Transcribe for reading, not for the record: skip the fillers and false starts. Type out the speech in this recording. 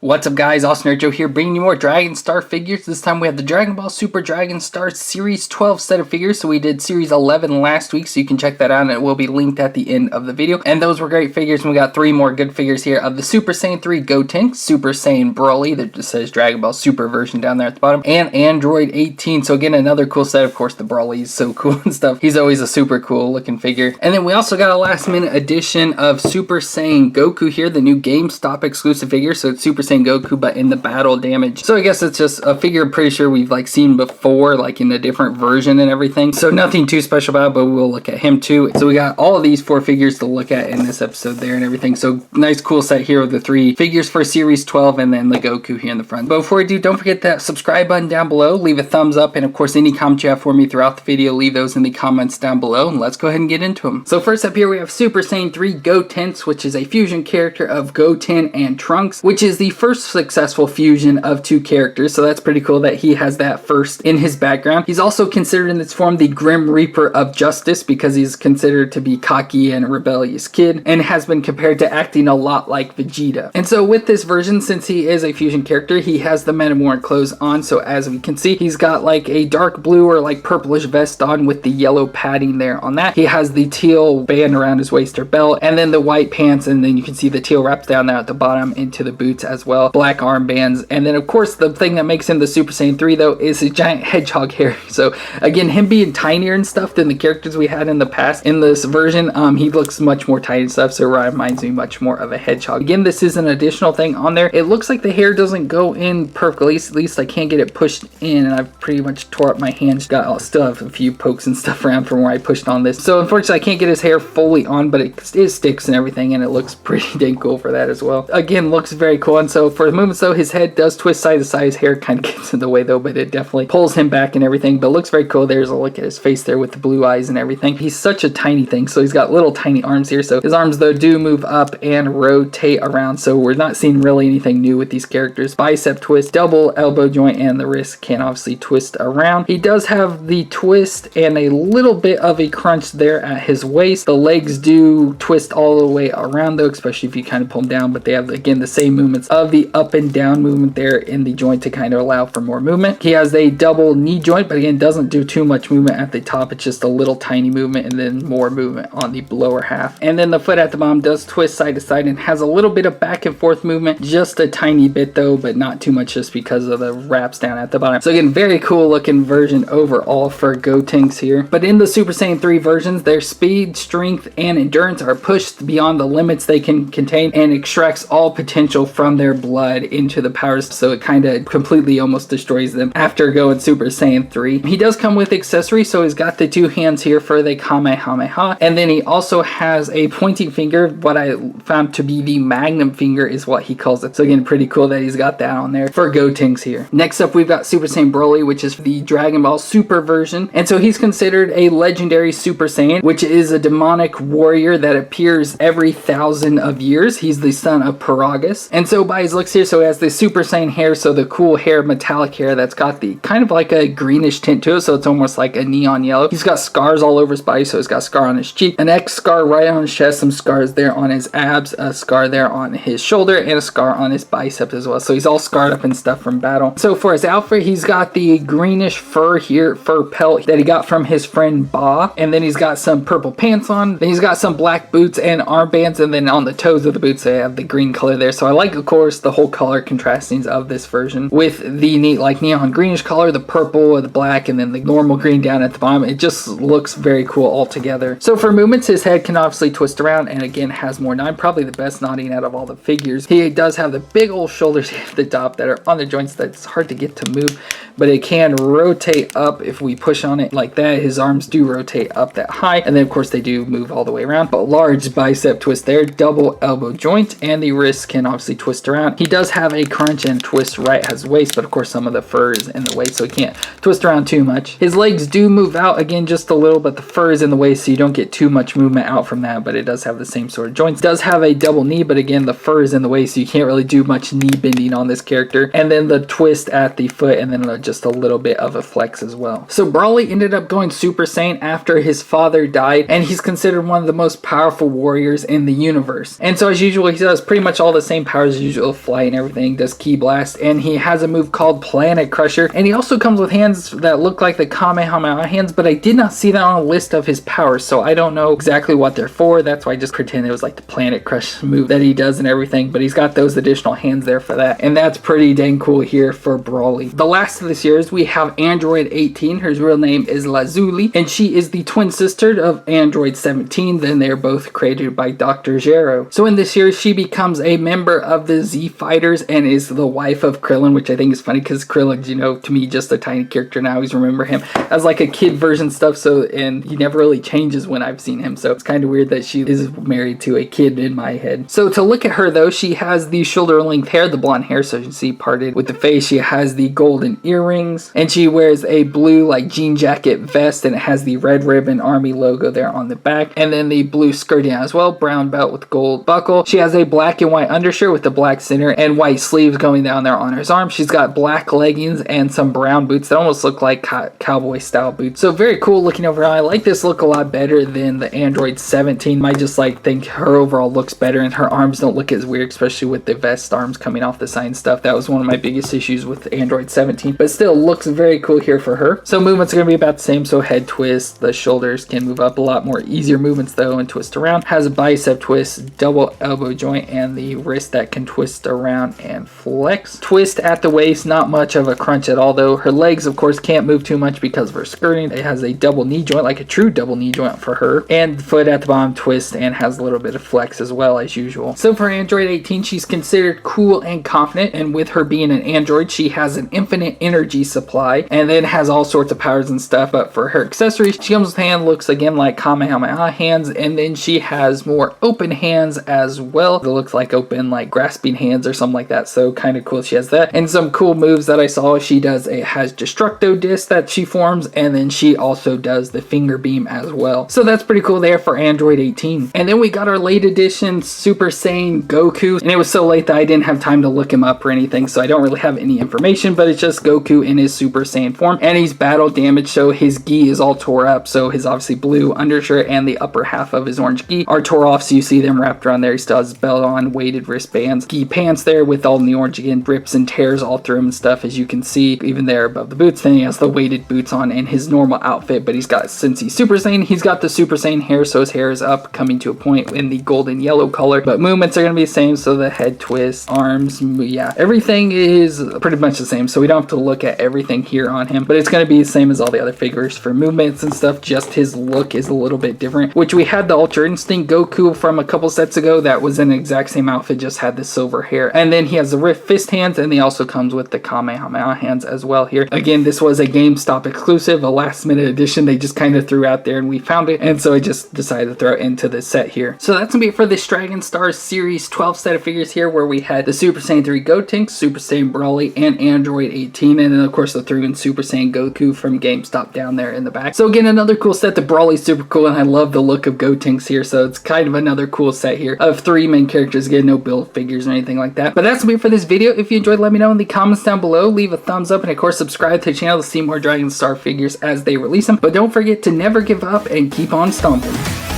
What's up guys, FallenRedZeo here bringing you more Dragon Star figures. This time we have the Dragon Ball Super Dragon Star Series 12 set of figures. So we did Series 11 last week, so you can check that out and it will be linked at the end of the video. And those were great figures, and we got 3 more good figures here of the Super Saiyan 3 Gotenks, Super Saiyan Broly, that just says Dragon Ball Super version down there at the bottom, and Android 18. So again, another cool set. Of course, the Broly is so cool and stuff. He's always a super cool looking figure. And then we also got a last minute edition of Super Saiyan Goku here, the new GameStop exclusive figure. So it's Super Saiyan Goku, but in the battle damage. So I guess it's just a figure I'm pretty sure we've like seen before, like in a different version and everything. So nothing too special about it, but we'll look at him too. So we got all of these 4 figures to look at in this episode there and everything. So nice cool set here with the 3 figures for Series 12 and then the Goku here in the front. But before we do, don't forget that subscribe button down below, leave a thumbs up, and of course any comments you have for me throughout the video, leave those in the comments down below, and let's go ahead and get into them. So first up here we have Super Saiyan 3 Gotenks, which is a fusion character of Goten and Trunks, which is the first successful fusion of 2 characters, so that's pretty cool that he has that first in his background. He's also considered in this form the Grim Reaper of Justice because he's considered to be cocky and a rebellious kid, and has been compared to acting a lot like Vegeta. And so with this version, since he is a fusion character, he has the Men of War clothes on. So as we can see, he's got like a dark blue or like purplish vest on with the yellow padding there on that. He has the teal band around his waist or belt, and then the white pants, and then you can see the teal wraps down there at the bottom into the boots as well. Black armbands, and then of course the thing that makes him the Super Saiyan 3 though is his giant hedgehog hair. So again, him being tinier and stuff than the characters we had in the past in this version, he looks much more tiny and stuff, so it reminds me much more of a hedgehog. Again, this is an additional thing on there. It looks like the hair doesn't go in perfectly, at least I can't get it pushed in, and I've pretty much tore up my hands. I'll still have a few pokes and stuff around from where I pushed on this. So unfortunately I can't get his hair fully on, but it sticks and everything, and it looks pretty dang cool for that as well. Again, looks very cool. And so for the movements though, his head does twist side to side. His hair kind of gets in the way though, but it definitely pulls him back and everything, but looks very cool. There's a look at his face there with the blue eyes and everything. He's such a tiny thing, so he's got little tiny arms here. So his arms though do move up and rotate around, so we're not seeing really anything new with these characters. Bicep twist, double elbow joint, and the wrist can obviously twist around. He does have the twist and a little bit of a crunch there at his waist. The legs do twist all the way around though, especially if you kind of pull them down, but they have again the same movements of the up and down movement there in the joint to kind of allow for more movement. He has a double knee joint, but again doesn't do too much movement at the top. It's just a little tiny movement and then more movement on the lower half. And then the foot at the bottom does twist side to side and has a little bit of back and forth movement, just a tiny bit though, but not too much just because of the wraps down at the bottom. So again, very cool looking version overall for Gotenks here. But in the Super Saiyan 3 versions, their speed, strength, and endurance are pushed beyond the limits they can contain and extracts all potential from their blood into the powers, so it kind of completely almost destroys them after going Super Saiyan 3. He does come with accessories, so he's got the 2 hands here for the Kamehameha, and then he also has a pointing finger. What I found to be the Magnum finger is what he calls it. So again, pretty cool that he's got that on there for Gotenks here. Next up, we've got Super Saiyan Broly, which is the Dragon Ball Super version, and so he's considered a legendary Super Saiyan, which is a demonic warrior that appears every 1,000 of years. He's the son of Paragus, and so by his looks here, so he has the Super Saiyan hair, so the cool hair, metallic hair that's got the kind of like a greenish tint to it, so it's almost like a neon yellow. He's got scars all over his body, so he's got a scar on his cheek, an X scar right on his chest, some scars there on his abs, a scar there on his shoulder, and a scar on his bicep as well. So he's all scarred up and stuff from battle. So for his outfit, he's got the greenish fur here, fur pelt that he got from his friend Ba, and then he's got some purple pants on, then he's got some black boots and armbands, and then on the toes of the boots they have the green color there. So I like, of course, the whole color contrastings of this version with the neat like neon greenish color, the purple, the black, and then the normal green down at the bottom. It just looks very cool all together. So for movements, his head can obviously twist around and again has more nod, probably the best nodding out of all the figures. He does have the big old shoulders at the top that are on the joints that's hard to get to move, but it can rotate up if we push on it like that. His arms do rotate up that high, and then of course they do move all the way around. But large bicep twist there, double elbow joint, and the wrists can obviously twist around. He does have a crunch and twist right at his waist, but of course some of the fur is in the way, so he can't twist around too much. His legs do move out again just a little, but the fur is in the way, so you don't get too much movement out from that, but it does have the same sort of joints. It does have a double knee, but again the fur is in the way, so you can't really do much knee bending on this character. And then the twist at the foot, and then just a little bit of a flex as well. So Broly ended up going Super Saiyan after his father died, and he's considered one of the most powerful warriors in the universe. And so as usual, he does pretty much all the same powers as usual. able to fly and everything, does Ki Blast, and he has a move called Planet Crusher, and he also comes with hands that look like the Kamehameha hands, but I did not see that on a list of his powers, so I don't know exactly what they're for. That's why I just pretend it was like the Planet Crush move that he does and everything, but he's got those additional hands there for that, and that's pretty dang cool here for Brawly. The last of the series, we have Android 18. Her real name is Lazuli, and she is the twin sister of Android 17. Then they're both created by Dr. Zero. So in this series, she becomes a member of the Z Fighters and is the wife of Krillin, which I think is funny because Krillin's, you know, to me just a tiny character now. I always remember him as like a kid version stuff, so, and he never really changes when I've seen him, so it's kind of weird that she is married to a kid in my head. So to look at her though, she has the shoulder length hair, the blonde hair, so you can see parted with the face. She has the golden earrings, and she wears a blue like jean jacket vest, and it has the Red Ribbon Army logo there on the back, and then the blue skirting as well, brown belt with gold buckle. She has a black and white undershirt with the black center and white sleeves going down there on her arms. She's got black leggings and some brown boots that almost look like cowboy style boots. So very cool looking overall. I like this look a lot better than the Android 17. I just like think her overall looks better, and her arms don't look as weird, especially with the vest arms coming off the side and stuff. That was one of my biggest issues with Android 17, but still looks very cool here for her. So movements are going to be about the same. So head twist, the shoulders can move up, a lot more easier movements though, and twist around. Has a bicep twist, double elbow joint, and the wrist that can twist around and flex. Twist at the waist, not much of a crunch at all though. Her legs of course can't move too much because of her skirting. It has a double knee joint, like a true double knee joint for her, and foot at the bottom twist and has a little bit of flex as well as usual. So for Android 18, she's considered cool and confident, and with her being an android, she has an infinite energy supply and then has all sorts of powers and stuff. But for her accessories, she comes with hand, looks again like Kamehameha hands, and then she has more open hands as well. It looks like open like grasping hands or something like that, so kind of cool. She has that, and some cool moves that I saw. She does has Destructo Disc that she forms, and then she also does the finger beam as well. So that's pretty cool there for Android 18. And then we got our late edition Super Saiyan Goku, and it was so late that I didn't have time to look him up or anything, so I don't really have any information, but it's just Goku in his Super Saiyan form, and he's battle damaged, so his gi is all tore up. So his obviously blue undershirt and the upper half of his orange gi are tore off, so you see them wrapped around there. He still has his belt on, weighted wristbands, gi pants there with all the orange again, rips and tears all through him and stuff, as you can see even there above the boots. Then he has the weighted boots on and his normal outfit, but he's got, since he's Super Saiyan, he's got the Super Saiyan hair, so his hair is up, coming to a point in the golden yellow color, but movements are going to be the same. So the head twist, arms, yeah, everything is pretty much the same, so we don't have to look at everything here on him, but it's going to be the same as all the other figures for movements and stuff. Just his look is a little bit different, which we had the Ultra Instinct Goku from a couple sets ago that was in the exact same outfit, just had the silver hair, and then he has the Rift Fist hands, and he also comes with the Kamehameha hands as well here. Again, this was a GameStop exclusive, a last minute edition they just kind of threw out there, and we found it, and so I just decided to throw it into this set here. So that's gonna be it for this Dragon Star Series 12 set of figures here, where we had the Super Saiyan 3 Gotenks, Super Saiyan Brawly, and Android 18, and then of course the threw in Super Saiyan Goku from GameStop down there in the back. So again, another cool set. The Brawly's super cool, and I love the look of Gotenks here, so it's kind of another cool set here of 3 main characters. Again, no build figures or anything like that. But that's gonna be it for this video. If you enjoyed, let me know in the comments down below. Leave a thumbs up, and of course subscribe to the channel to see more Dragon Star figures as they release them. But don't forget to never give up and keep on stomping.